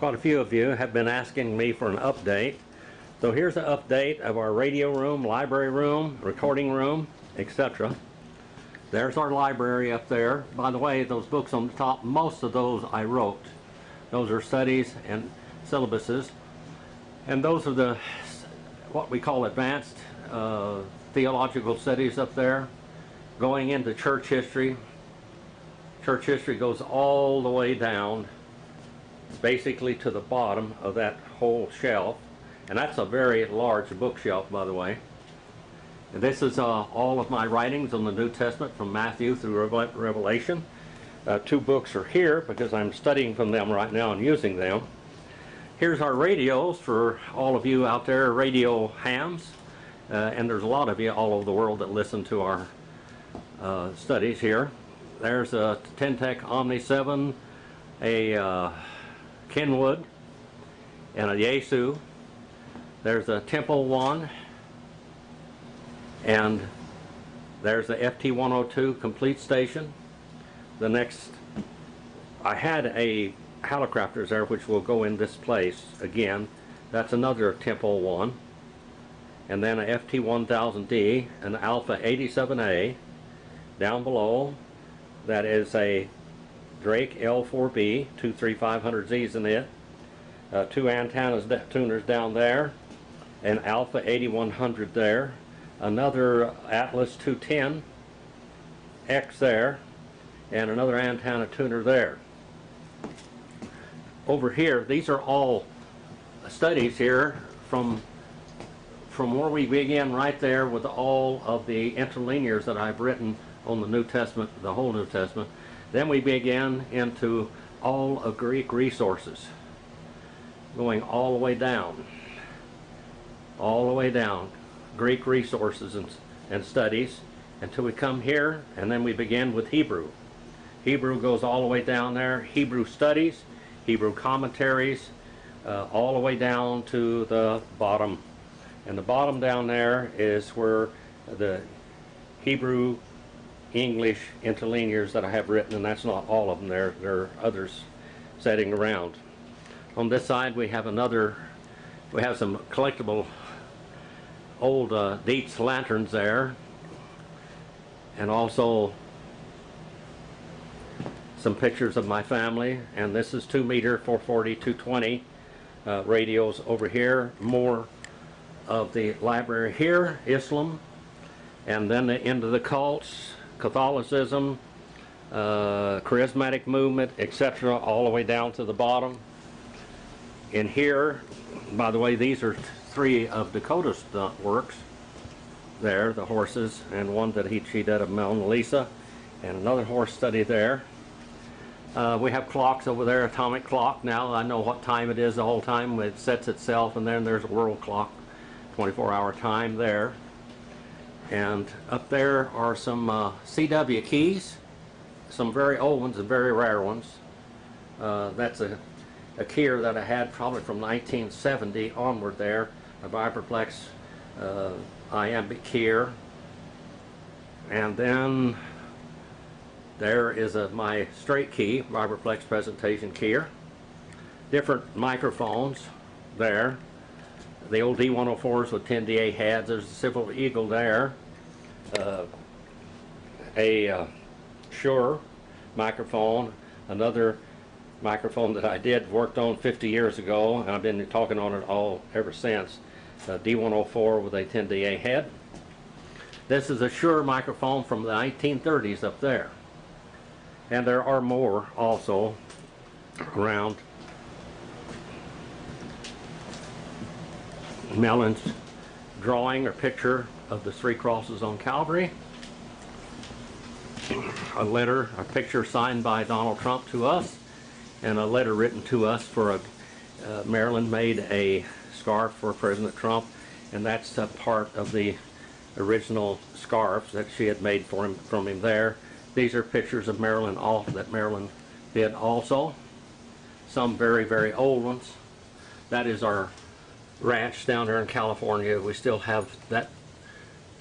Quite a few of you have been asking me for an update. So here's an update of our radio room, library room, recording room, etc. There's our library up there. By the way, those books on the top, most of those I wrote. Those are studies and syllabuses. And those are the what we call advanced theological studies up there. Going into church history. Church history goes all the way down basically to the bottom of that whole shelf, and that's a very large bookshelf, by the way. And this is all of my writings on the New Testament from Matthew through Revelation. 2 books are here because I'm studying from them right now and using them. Here's our radios for all of you out there, radio hams, and there's a lot of you all over the world that listen to our studies here. There's a Tentec Omni 7, a Kenwood, and a Yaesu. There's a Temple 1, and there's the FT102 complete station. The next, I had a Hallicrafters there which will go in this place again. That's another Temple 1, and then a FT1000D, an Alpha 87A. Down below, that is a Drake L4B, 2 3500Zs in it, 2 antennas tuners down there, an Alpha 8100 there, another Atlas 210X there, and another antenna tuner there. Over here, these are all studies here from where we begin right there with all of the interlinears that I've written on the New Testament, the whole New Testament. Then we begin into all of Greek resources, going all the way down, Greek resources and studies, until we come here, and then we begin with Hebrew. Hebrew goes all the way down there, Hebrew studies, Hebrew commentaries, all the way down to the bottom. And the bottom down there is where the Hebrew English interlinears that I have written, and that's not all of them. There are others sitting around. On this side we have some collectible old Dietz lanterns there, and also some pictures of my family. And this is 2 meter 440 220 radios over here. More of the library here, Islam, and then into the cults, Catholicism, charismatic movement, etc., all the way down to the bottom. In here, by the way, these are 3 of Dakota's works there, the horses, and one that she did of Mona Lisa, and another horse study there. We have clocks over there, atomic clock. Now I know what time it is the whole time. It sets itself, and then there's a world clock, 24-hour time there. And up there are some CW keys, some very old ones and very rare ones. That's a keyer that I had probably from 1970 onward there, a Vibraplex iambic keyer. And then there is my straight key, Vibraplex presentation keyer. Different microphones there. The old D104s with 10DA heads. There's a Civil Eagle there. A Shure microphone, another microphone that I worked on 50 years ago, and I've been talking on it all ever since. D104 with a 10DA head. This is a Shure microphone from the 1930s up there. And there are more also around. Mellon's drawing or picture of the 3 crosses on Calvary. A picture signed by Donald Trump to us, and a letter written to us for Marilyn made a scarf for President Trump, and that's a part of the original scarves that she had made from him there. These are pictures of Marilyn that Marilyn did also. Some very, very old ones. That is our ranch down there in California. We still have that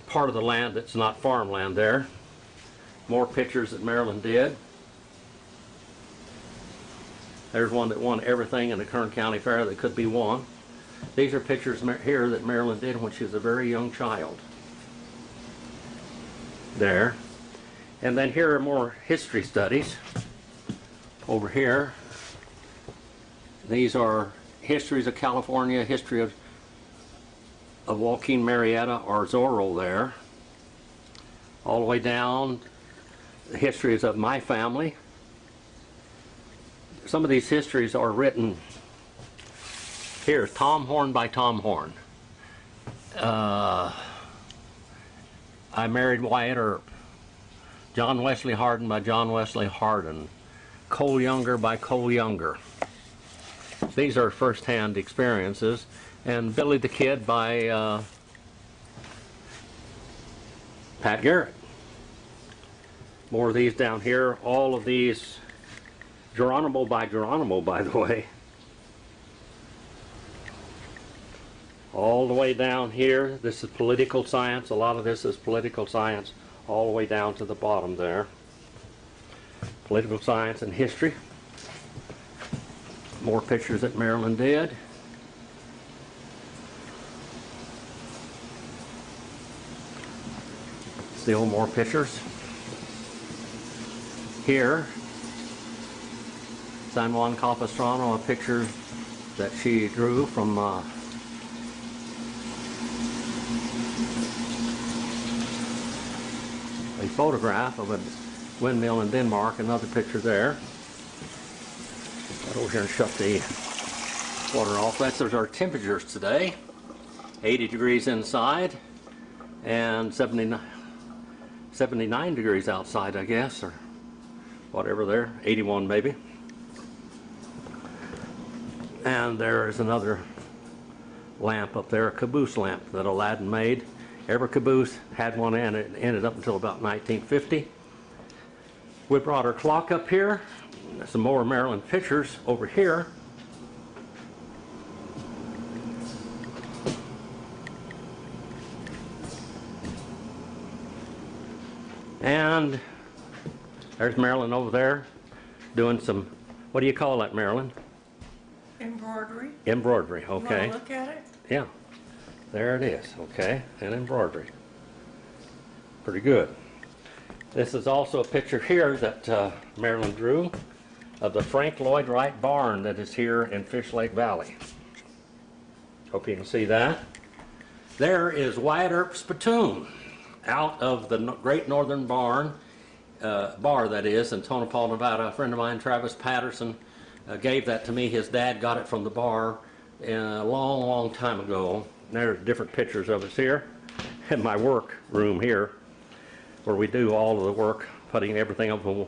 part of the land that's not farmland there. More pictures that Marilyn did. There's one that won everything in the Kern County Fair that could be won. These are pictures here that Marilyn did when she was a very young child. There. And then here are more history studies. Over here, these are histories of California, history of Joaquin Marietta or Zorro there. All the way down, the histories of my family. Some of these histories are written here. Tom Horn by Tom Horn. I married Wyatt Earp. John Wesley Hardin by John Wesley Hardin. Cole Younger by Cole Younger. These are first-hand experiences. And Billy the Kid by Pat Garrett. More of these down here. All of these Geronimo, by the way. All the way down here, this is political science. A lot of this is political science, all the way down to the bottom there. Political science and history. More pictures that Marilyn did. Still more pictures. Here, San Juan Capistrano, a picture that she drew from a photograph of a windmill in Denmark. Another picture there. Got over here and shut the water off. Those are our temperatures today. 80 degrees inside and 79 degrees outside, I guess, or whatever there. 81 maybe. And there is another lamp up there, a caboose lamp that Aladdin made. Every caboose had one in it. It ended up until about 1950. We brought our clock up here. Some more Maryland pictures over here. And there's Marilyn over there doing some, what do you call that, Marilyn? Embroidery. Embroidery, okay. Want to look at it? Yeah, there it is, okay, and embroidery. Pretty good. This is also a picture here that Marilyn drew of the Frank Lloyd Wright barn that is here in Fish Lake Valley. Hope you can see that. There is Wyatt Earp spittoon out of the Great Northern Bar that is, in Tonopah, Nevada. A friend of mine, Travis Patterson, gave that to me. His dad got it from the bar a long, long time ago. There's different pictures of us here in my work room here, where we do all of the work, putting everything up on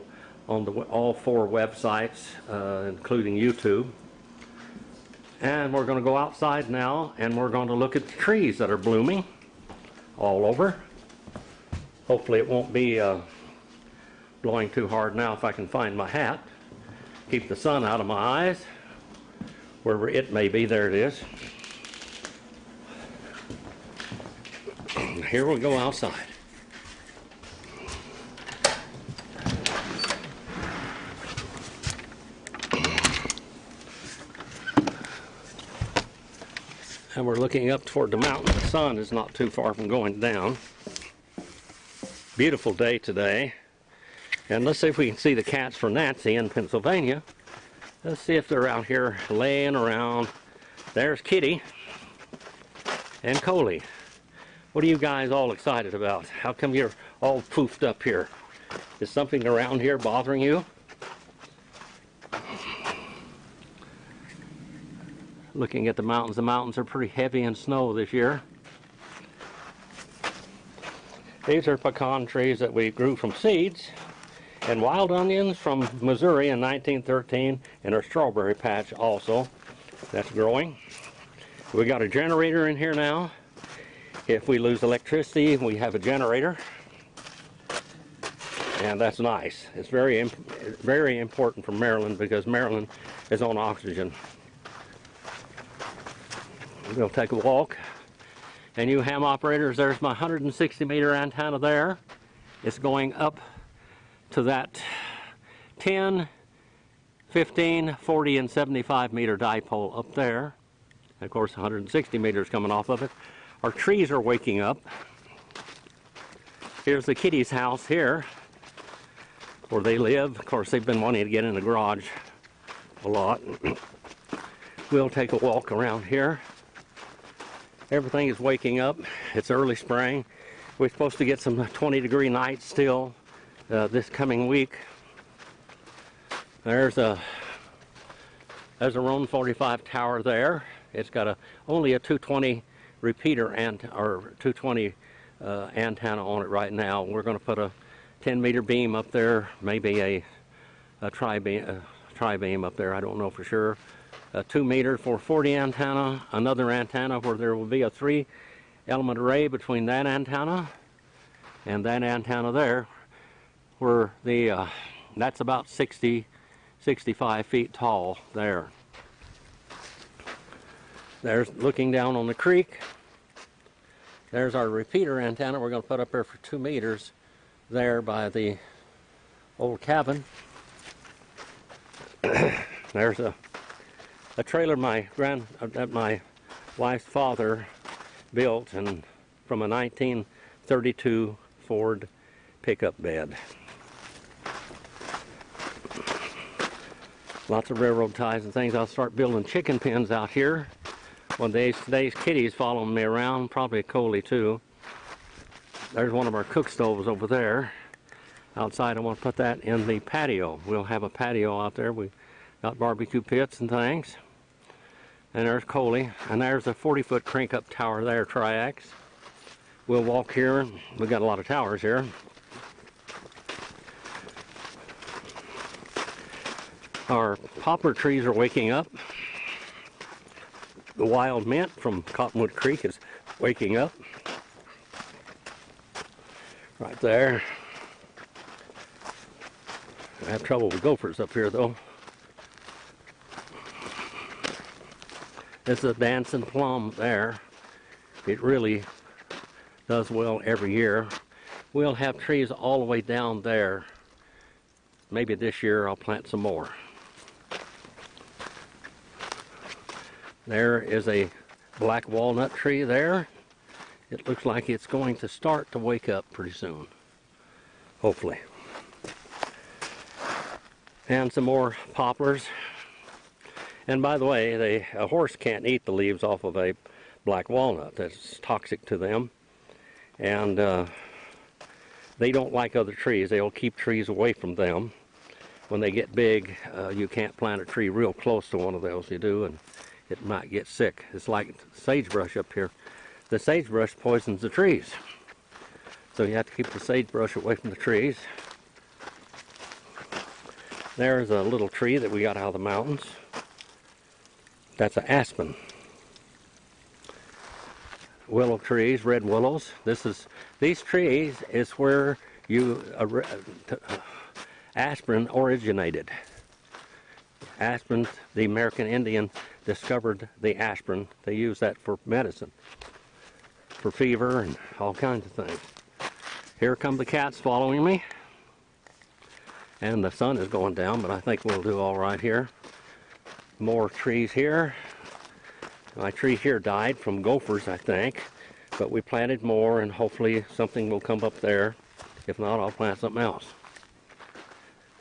all 4 websites, including YouTube. And we're going to go outside now, and we're going to look at the trees that are blooming all over. Hopefully it won't be blowing too hard now if I can find my hat. Keep the sun out of my eyes, wherever it may be. There it is. Here we go outside. And we're looking up toward the mountain. The sun is not too far from going down. Beautiful day today. And let's see if we can see the cats for Nancy in Pennsylvania. Let's see if they're out here laying around. There's Kitty and Coley. What are you guys all excited about? How come you're all poofed up here? Is something around here bothering you? Looking at the mountains are pretty heavy in snow this year. These are pecan trees that we grew from seeds, and wild onions from Missouri in 1913, and our strawberry patch also. That's growing. We got a generator in here now. If we lose electricity, we have a generator, and that's nice. It's very important for Maryland, because Maryland is on oxygen. We'll take a walk. And you ham operators, there's my 160 meter antenna there. It's going up to that 10 15, 40, and 75 meter dipole up there. Of course, 160 meters coming off of it. Our trees are waking up. Here's the kitty's house here, where they live. Of course, they've been wanting to get in the garage a lot. We'll take a walk around here. Everything is waking up. It's early spring. We're supposed to get some 20-degree nights still this coming week. There's a Roan 45 tower there. It's got only a 220 repeater or 220 antenna on it right now. We're going to put a 10-meter beam up there, maybe a tri-beam up there. I don't know for sure. A 2-meter 440 antenna, another antenna where there will be a 3-element array between that antenna and that antenna there, where that's about 65 feet tall there. There's looking down on the creek. There's our repeater antenna we're going to put up there for 2 meters there by the old cabin. There's a trailer that my wife's father built from a 1932 Ford pickup bed. Lots of railroad ties and things. I'll start building chicken pens out here. One day, today's kitties following me around, probably a Coley too. There's one of our cook stoves over there. Outside, I want to put that in the patio. We'll have a patio out there. We got barbecue pits and things. And there's Coley, and there's a 40-foot crank-up tower there, triax. We'll walk here. We've got a lot of towers here. Our poplar trees are waking up. The wild mint from Cottonwood Creek is waking up. Right there. I have trouble with gophers up here, though. This is a dancing plum there. It really does well every year. We'll have trees all the way down there. Maybe this year I'll plant some more. There is a black walnut tree there. It looks like it's going to start to wake up pretty soon. Hopefully. And some more poplars. And by the way, a horse can't eat the leaves off of a black walnut. That's toxic to them. And they don't like other trees. They'll keep trees away from them. When they get big, you can't plant a tree real close to one of those. You do, and it might get sick. It's like sagebrush up here. The sagebrush poisons the trees. So you have to keep the sagebrush away from the trees. There's a little tree that we got out of the mountains. That's an aspen. Willow trees, red willows. These trees is where aspirin originated. Aspirin, the American Indian discovered the aspirin. They use that for medicine, for fever and all kinds of things. Here come the cats following me. And the sun is going down, but I think we'll do all right here. More trees here. My tree here died from gophers, I think, but we planted more, and hopefully something will come up there. If not, I'll plant something else.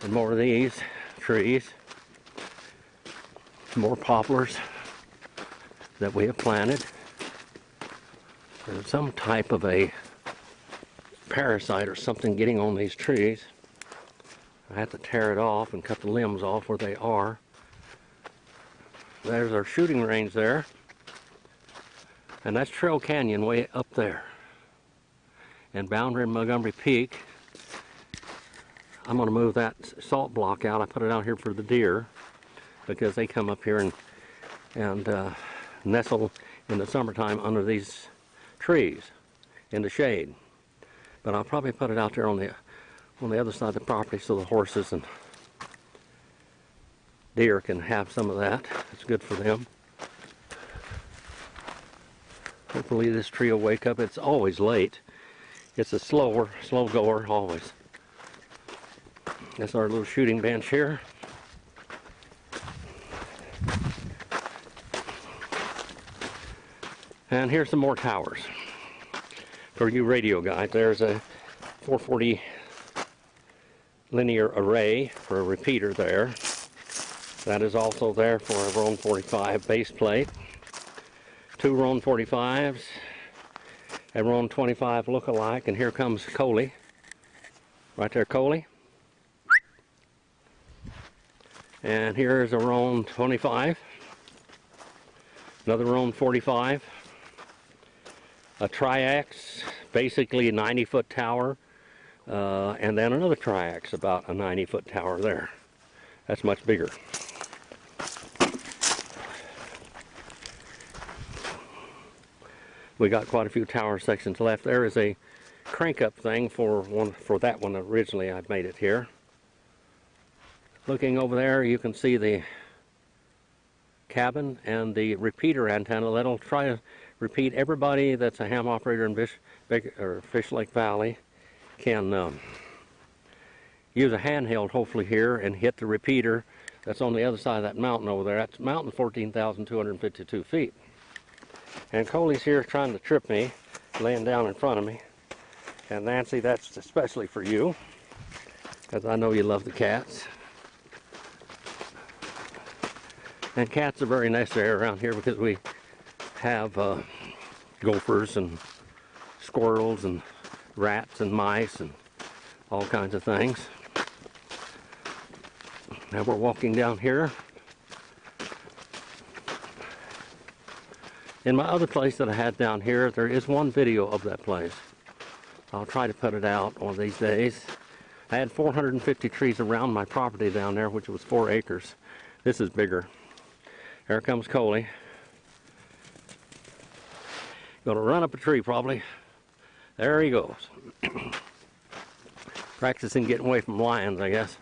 And more of these trees. More poplars that we have planted. There's some type of a parasite or something getting on these trees. I have to tear it off and cut the limbs off where they are. There's our shooting range there. And that's Trail Canyon way up there. And Boundary and Montgomery Peak. I'm going to move that salt block out. I put it out here for the deer because they come up here and nestle in the summertime under these trees in the shade. But I'll probably put it out there on the other side of the property so the horses and deer can have some of that. It's good for them. Hopefully this tree will wake up. It's always late. It's a slow goer always. That's our little shooting bench here. And here's some more towers for you radio guys. There's a 440 linear array for a repeater there. That is also there for a Roan 45 base plate. 2 Roan 45s, a Roan 25 look-alike, and here comes Coley. Right there, Coley. And here's a Roan 25, another Roan 45, a Triax, basically a 90-foot tower, and then another Triax, about a 90-foot tower there. That's much bigger. We got quite a few tower sections left. There is a crank-up thing for that one originally. I made it here. Looking over there, you can see the cabin and the repeater antenna. That'll try to repeat. Everybody that's a ham operator in Fish Lake Valley can use a handheld, hopefully here, and hit the repeater that's on the other side of that mountain over there. That's mountain 14,252 feet. And Coley's here trying to trip me, laying down in front of me. And Nancy, that's especially for you, because I know you love the cats. And cats are very necessary around here because we have gophers and squirrels and rats and mice and all kinds of things. Now we're walking down here. In my other place that I had down here, there is one video of that place. I'll try to put it out one of these days. I had 450 trees around my property down there, which was 4 acres. This is bigger. There comes Coley. Gonna run up a tree probably. There he goes. Practicing getting away from lions, I guess.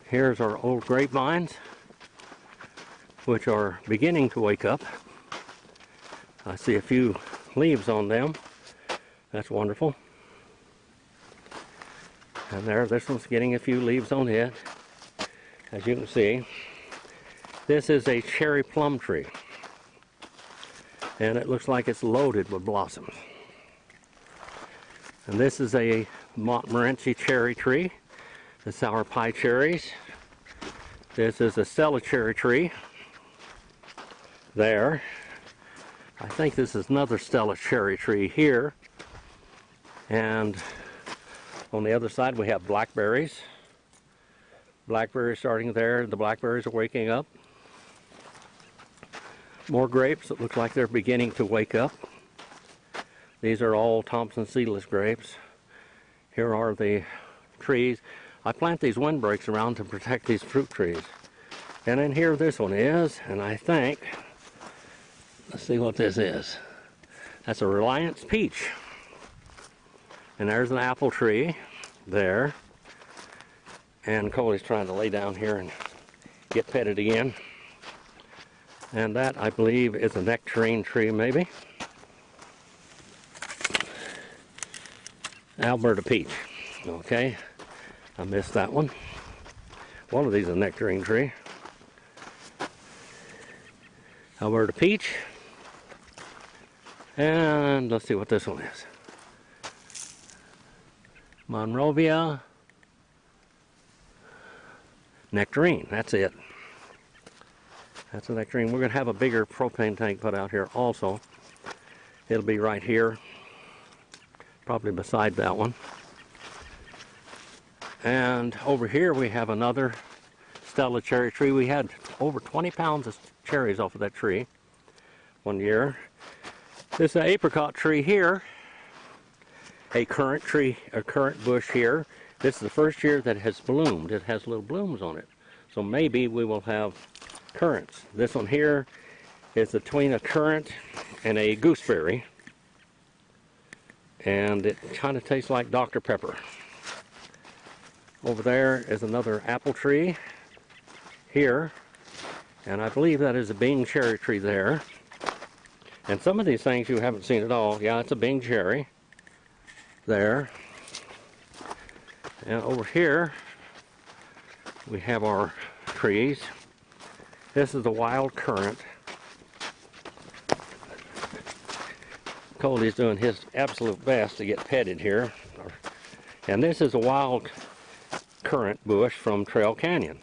Here's our old grapevines, which are beginning to wake up. I see a few leaves on them. That's wonderful. And this one's getting a few leaves on it. As you can see, this is a cherry plum tree, and it looks like it's loaded with blossoms. And this is a Montmorency cherry tree, the sour pie cherries. This is a Stella cherry tree. There. I think this is another Stella cherry tree here. And on the other side we have blackberries. Blackberries starting there. The blackberries are waking up. More grapes. It looks like they're beginning to wake up. These are all Thompson seedless grapes. Here are the trees. I plant these windbreaks around to protect these fruit trees. And then here this one is, and I think, let's see what this is. That's a Reliance peach. And there's an apple tree there. And Coley's trying to lay down here and get petted again. And that, I believe, is a nectarine tree, maybe. Alberta peach. Okay, I missed that one. One of these is a nectarine tree. Alberta peach. And let's see what this one is. Monrovia nectarine. That's it. That's a nectarine. We're going to have a bigger propane tank put out here also. It'll be right here, probably beside that one. And over here we have another Stella cherry tree. We had over 20 pounds of cherries off of that tree one year. This is an apricot tree here, a currant tree, a currant bush here. This is the first year that it has bloomed. It has little blooms on it. So maybe we will have currants. This one here is between a currant and a gooseberry. And it kind of tastes like Dr. Pepper. Over there is another apple tree here. And I believe that is a Bing cherry tree there. And some of these things you haven't seen at all. Yeah, it's a Bing cherry there. And over here we have our trees. This is the wild currant. Cody's doing his absolute best to get petted here. And this is a wild currant bush from Trail Canyon.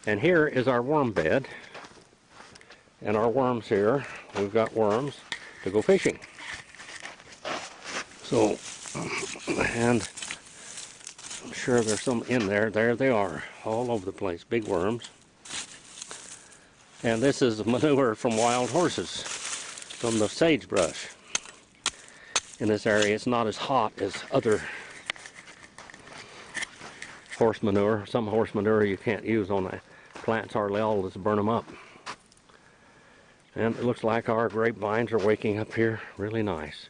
And here is our worm bed. And our worms here, we've got worms to go fishing. So, and I'm sure there's some in there. There they are, all over the place, big worms. And this is manure from wild horses, from the sagebrush. In this area, it's not as hot as other horse manure. Some horse manure you can't use on the plants hardly all, just burn them up. And it looks like our grapevines are waking up here really nice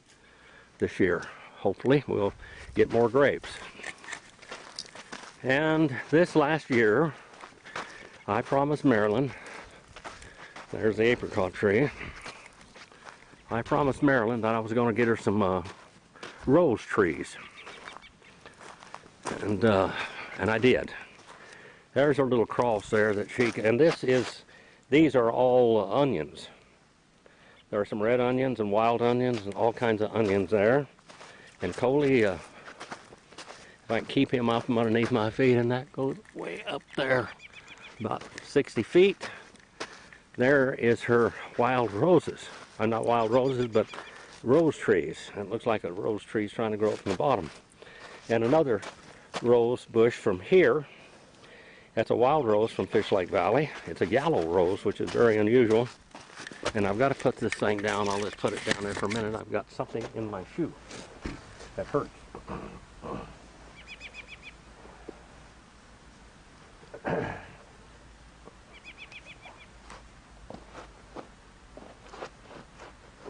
this year. Hopefully we'll get more grapes. And this last year, I promised Marilyn, there's the apricot tree, I promised Marilyn that I was going to get her some rose trees. And I did. There's a little cross there that she can, and these are all onions. There are some red onions and wild onions and all kinds of onions there. And Coley, if I can keep him up from underneath my feet, and that goes way up there, about 60 feet. There is her wild roses. Not wild roses, but rose trees. And it looks like a rose tree is trying to grow up from the bottom. And another rose bush from here. That's a wild rose from Fish Lake Valley. It's a yellow rose, which is very unusual. And I've got to put this thing down. I'll just put it down there for a minute. I've got something in my shoe that hurts.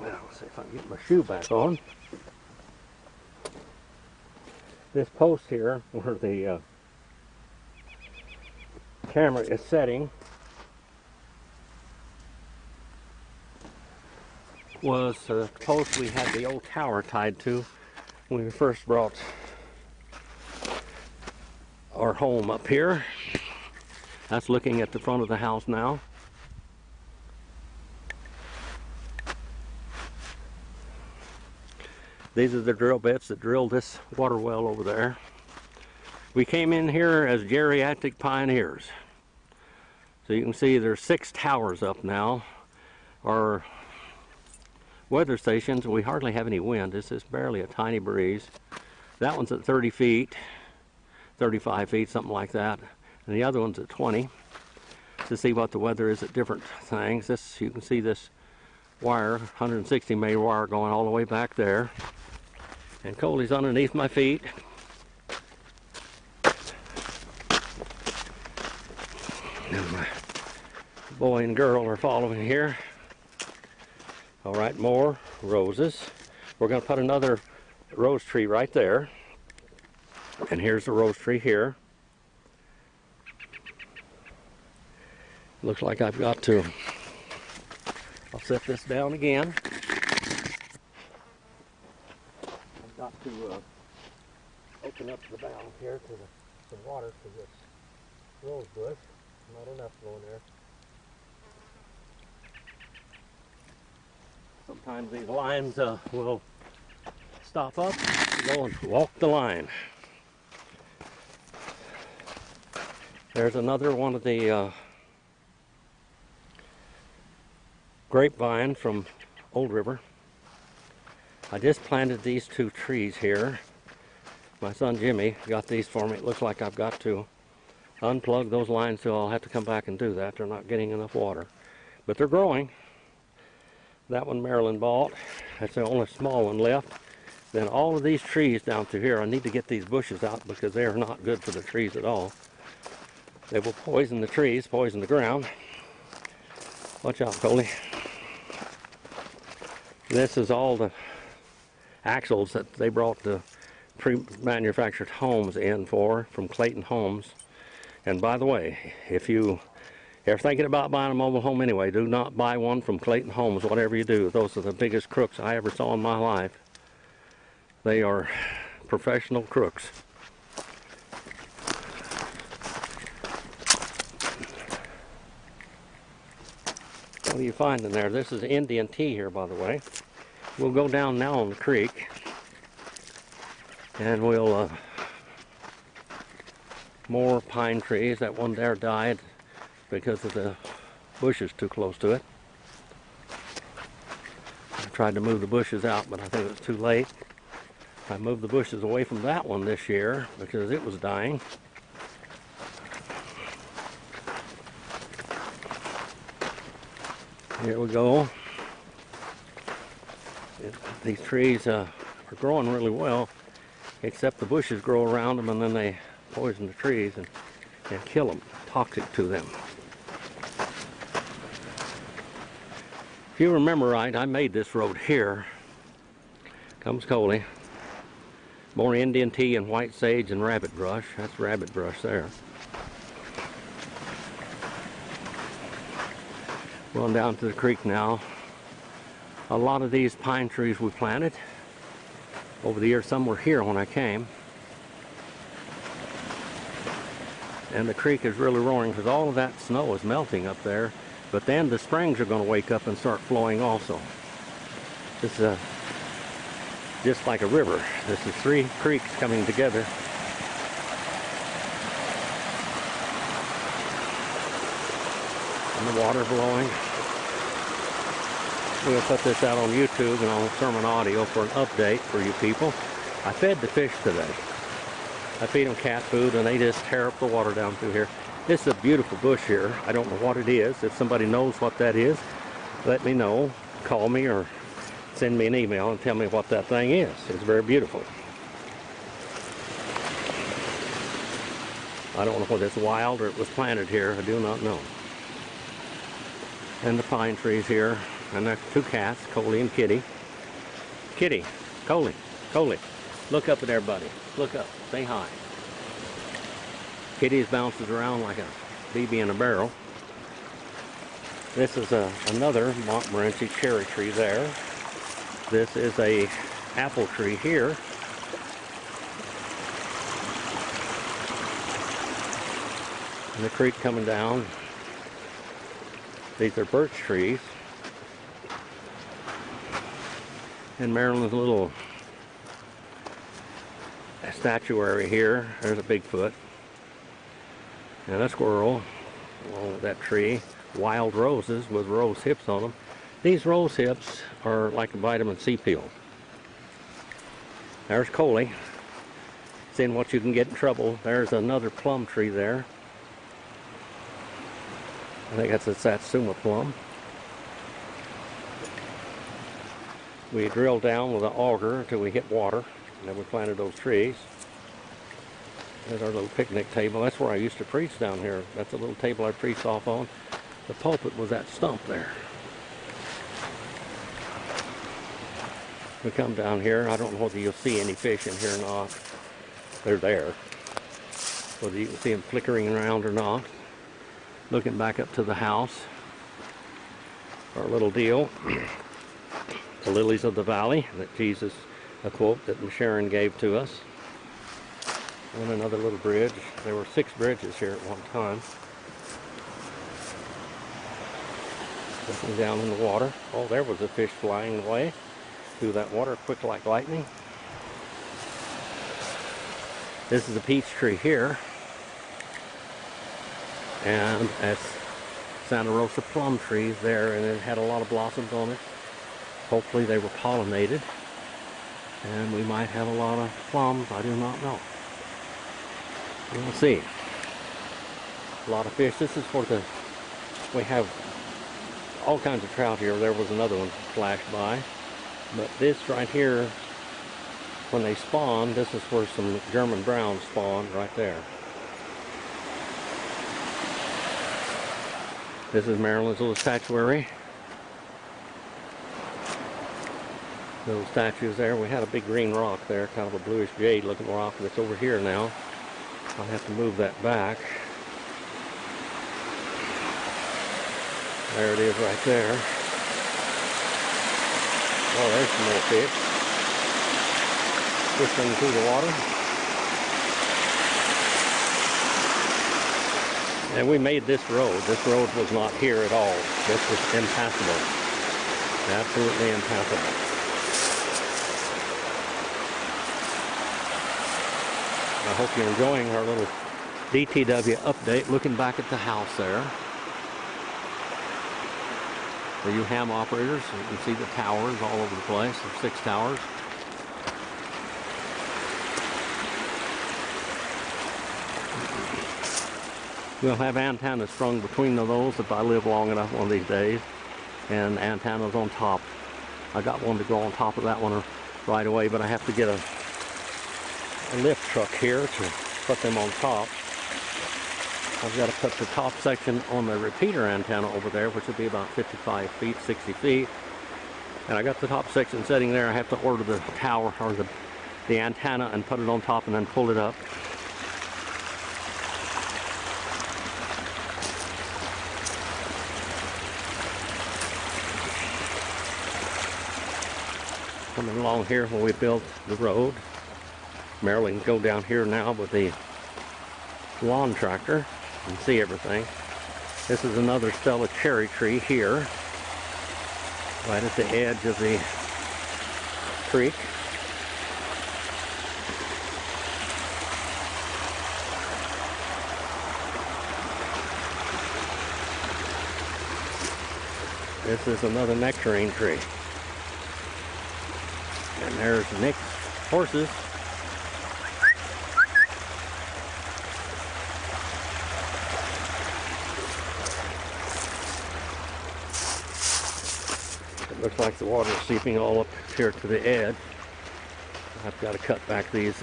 Well, let's see if I can get my shoe back on. This post here, where the camera is setting, was the post we had the old tower tied to when we first brought our home up here. That's looking at the front of the house now. These are the drill bits that drilled this water well over there. We came in here as geriatric pioneers. So you can see there's 6 towers up now. Our weather stations, we hardly have any wind. This is barely a tiny breeze. That one's at 30 feet, 35 feet, something like that. And the other one's at 20. To see what the weather is at different things. This, you can see this wire, 160 May wire going all the way back there. And Coley's underneath my feet. And my boy and girl are following here. All right, more roses. We're going to put another rose tree right there. And here's the rose tree here. Looks like I've got to, I'll set this down again. I've got to open up the valve here to the water to this rose bush. Not enough going there. Sometimes these lines will stop up, go and walk the line. There's another one of the grapevine from Old River. I just planted these 2 trees here. My son Jimmy got these for me. It looks like I've got to unplug those lines, so I'll have to come back and do that. They're not getting enough water. But they're growing. That one Marilyn bought. That's the only small one left. Then all of these trees down through here, I need to get these bushes out because they are not good for the trees at all. They will poison the trees, poison the ground. Watch out, Coley. This is all the axles that they brought the pre-manufactured homes in for from Clayton Homes. And by the way, if you're thinking about buying a mobile home anyway, do not buy one from Clayton Homes, whatever you do. Those are the biggest crooks I ever saw in my life. They are professional crooks. What are you finding there? This is Indian tea here, by the way. We'll go down now on the creek, and we'll more pine trees. That one there died because of the bushes too close to it. I tried to move the bushes out, but I think it was too late. I moved the bushes away from that one this year because it was dying. Here we go. These trees are growing really well, except the bushes grow around them and then they poison the trees and kill them, toxic to them. If you remember right, I made this road here. Comes Coley. More Indian tea and white sage and rabbit brush. That's rabbit brush there. Going down to the creek now. A lot of these pine trees we planted over the years. Some were here when I came. And the creek is really roaring because all of that snow is melting up there. But then the springs are going to wake up and start flowing also. This is just like a river. This is 3 creeks coming together. And the water blowing. We'll put this out on YouTube and on Sermon Audio for an update for you people. I fed the fish today. I feed them cat food and they just tear up the water down through here. This is a beautiful bush here. I don't know what it is. If somebody knows what that is, let me know. Call me or send me an email and tell me what that thing is. It's very beautiful. I don't know whether it's wild or it was planted here. I do not know. And the pine trees here. And there's 2 cats, Coley and Kitty. Kitty, Coley, Coley. Look up at there, buddy. Look up. Say hi. Kitty bounces around like a baby in a barrel. This is another Montmorency cherry tree there. This is a apple tree here. And the creek coming down. These are birch trees. And Maryland's little statuary here. There's a Bigfoot. And a squirrel along with that tree. Wild roses with rose hips on them. These rose hips are like a vitamin C pill. There's Coley. Seeing what you can get in trouble. There's another plum tree there. I think that's a Satsuma plum. We drilled down with an auger until we hit water, and then we planted those trees. There's our little picnic table. That's where I used to preach down here. That's a little table I preached off on. The pulpit was that stump there. We come down here. I don't know whether you'll see any fish in here or not. They're there. Whether you can see them flickering around or not. Looking back up to the house. Our little deal. The lilies of the valley that Jesus, a quote that Sharon gave to us. And another little bridge. There were 6 bridges here at one time. Looking down in the water. Oh, there was a fish flying away through that water quick like lightning. This is a peach tree here. And that's Santa Rosa plum trees there, and it had a lot of blossoms on it. Hopefully they were pollinated, and we might have a lot of plums. I do not know. We'll see. A lot of fish. This is for the, we have all kinds of trout here. There was another one flashed by. But this right here, when they spawn, this is where some German browns spawn right there. This is Maryland's little statuary. Little statues there. We had a big green rock there, kind of a bluish jade looking rock that's over here now. I'll have to move that back. There it is right there. Oh, there's some more fish. Whistling through the water. And we made this road. This road was not here at all. This was impassable. Absolutely impassable. I hope you're enjoying our little DTW update, looking back at the house there. For you ham operators, you can see the towers all over the place. There's 6 towers. We'll have antennas strung between those if I live long enough one of these days. And antennas on top. I got one to go on top of that one right away, but I have to get a lift truck here to put them on top. I've got to put the top section on the repeater antenna over there, which will be about 55 feet, 60 feet. And I got the top section sitting there. I have to order the tower or the antenna and put it on top and then pull it up. Coming along here when we built the road. Marilyn can go down here now with the lawn tractor and see everything. This is another Stella cherry tree here, right at the edge of the creek. This is another nectarine tree. And there's Nick's horses. It looks like the water is seeping all up here to the edge. I've got to cut back these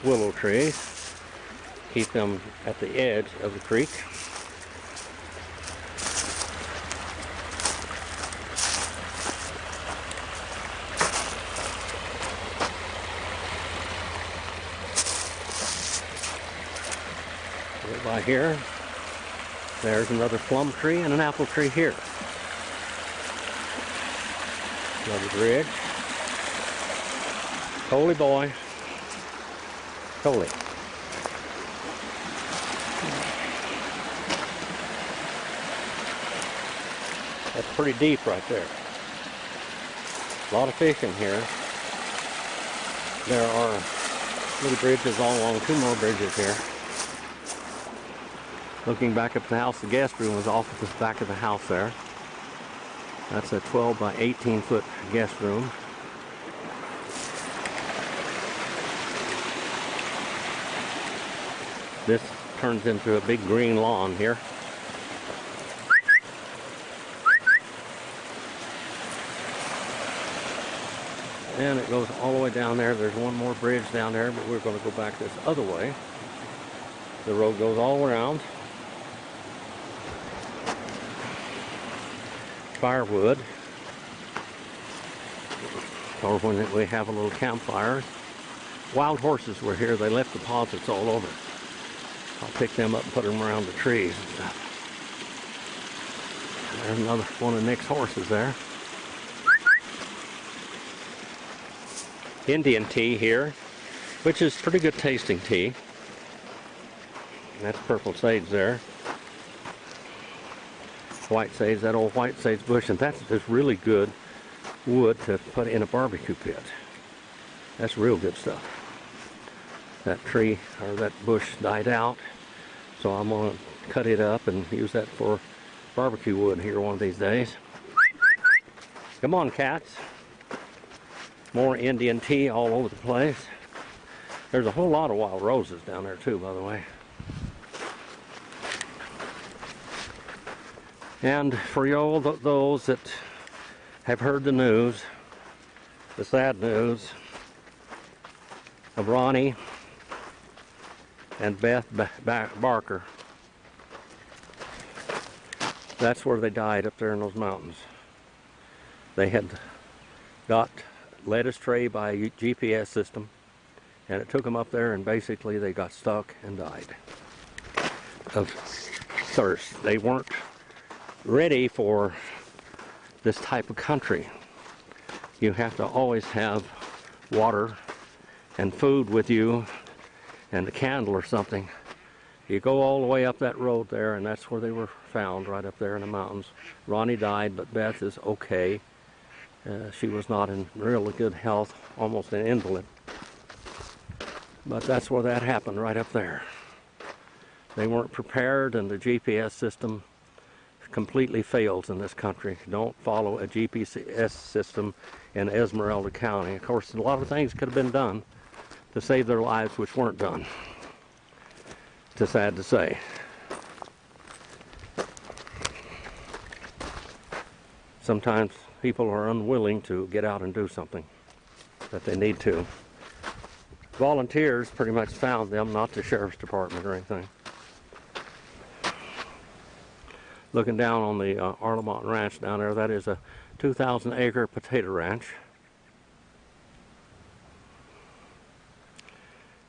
willow trees, keep them at the edge of the creek. Right by here, there's another plum tree and an apple tree here. Another bridge. Holy boy. Holy. That's pretty deep right there. A lot of fish in here. There are little bridges all along, 2 more bridges here. Looking back up the house, the guest room was off at the back of the house there. That's a 12 by 18 foot guest room. This turns into a big green lawn here. And it goes all the way down there. There's one more bridge down there, but we're going to go back this other way. The road goes all around. Firewood, or when we have a little campfire. Wild horses were here. They left deposits all over. I'll pick them up and put them around the trees and stuff. There's another one of Nick's horses there. Indian tea here, which is pretty good tasting tea. That's purple sage there. White sage, that old white sage bush, and that's just really good wood to put in a barbecue pit. That's real good stuff. That tree or that bush died out, so I'm going to cut it up and use that for barbecue wood here one of these days. Come on, cats. More Indian tea all over the place. There's a whole lot of wild roses down there too, by the way. And for all those that have heard the news, the sad news of Ronnie and Beth Barker, that's where they died, up there in those mountains. They had got led astray by a GPS system, and it took them up there, and basically they got stuck and died of thirst. They weren't ready for this type of country. You have to always have water and food with you and a candle or something You go all the way up that road there, and that's where they were found, right up there in the mountains. Ronnie died, but Beth is okay. She was not in really good health, almost an invalid. But that's where that happened, right up there. They weren't prepared, and the GPS system completely fails in this country. Don't follow a GPS system in Esmeralda County. Of course, a lot of things could have been done to save their lives, which weren't done. It's sad to say. Sometimes people are unwilling to get out and do something that they need to. Volunteers pretty much found them, not the sheriff's department or anything. Looking down on the Arlemont Ranch down there, that is a 2,000-acre potato ranch.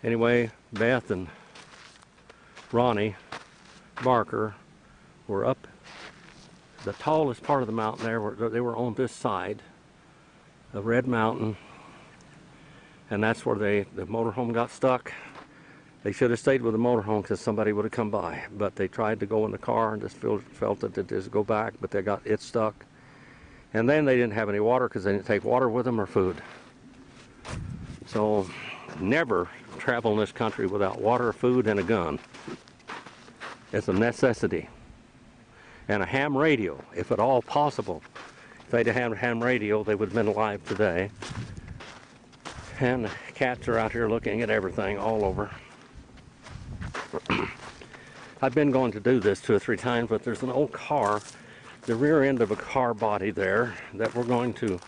Anyway, Beth and Ronnie Barker were up the tallest part of the mountain there. They were on this side of Red Mountain, and that's where the motorhome got stuck. They should have stayed with the motorhome because somebody would have come by, but they tried to go in the car and just felt that they just go back, but they got it stuck. And then they didn't have any water because they didn't take water with them or food. So never travel in this country without water, food, and a gun. It's a necessity. And a ham radio, if at all possible. If they'd have had a ham radio, they would have been alive today. And the cats are out here looking at everything all over. I've been going to do this 2 or 3 times, but there's an old car, the rear end of a car body there, that we're going to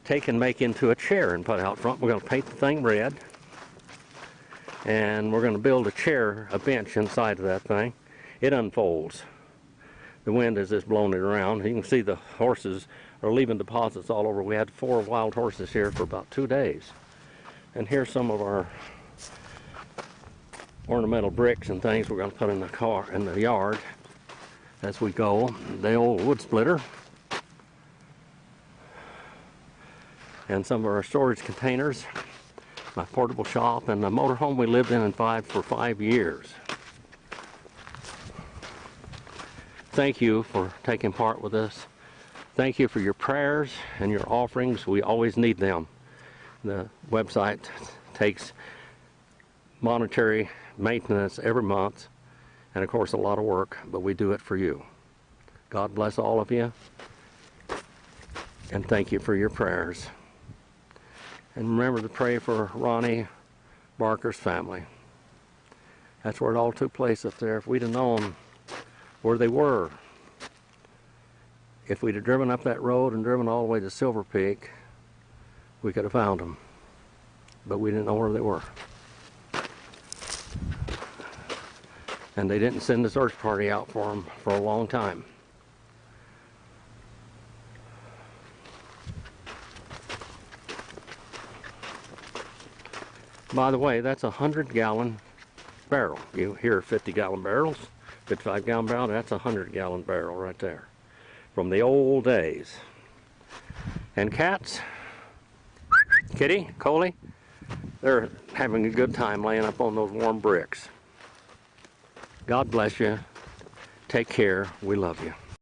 take and make into a chair and put out front. We're going to paint the thing red, and we're going to build a chair, a bench inside of that thing. It unfolds. The wind is just blowing it around. You can see the horses are leaving deposits all over. We had 4 wild horses here for about 2 days. And here's some of our ornamental bricks and things we're going to put in the car, in the yard as we go. The old wood splitter. And some of our storage containers. My portable shop and the motorhome we lived in for 5 years. Thank you for taking part with us. Thank you for your prayers and your offerings. We always need them. The website takes monetary maintenance every month, and of course a lot of work, but we do it for you. God bless all of you, and thank you for your prayers. And remember to pray for Ronnie Barker's family. That's where it all took place up there. If we'd have known where they were, if we'd have driven up that road and driven all the way to Silver Peak, we could have found them, but we didn't know where they were. And they didn't send the search party out for them for a long time. By the way, that's a 100-gallon barrel. You hear 50-gallon barrels, 55-gallon barrel, that's a 100-gallon barrel right there. From the old days. And cats, Kitty, Coley, they're having a good time laying up on those warm bricks. God bless you. Take care. We love you.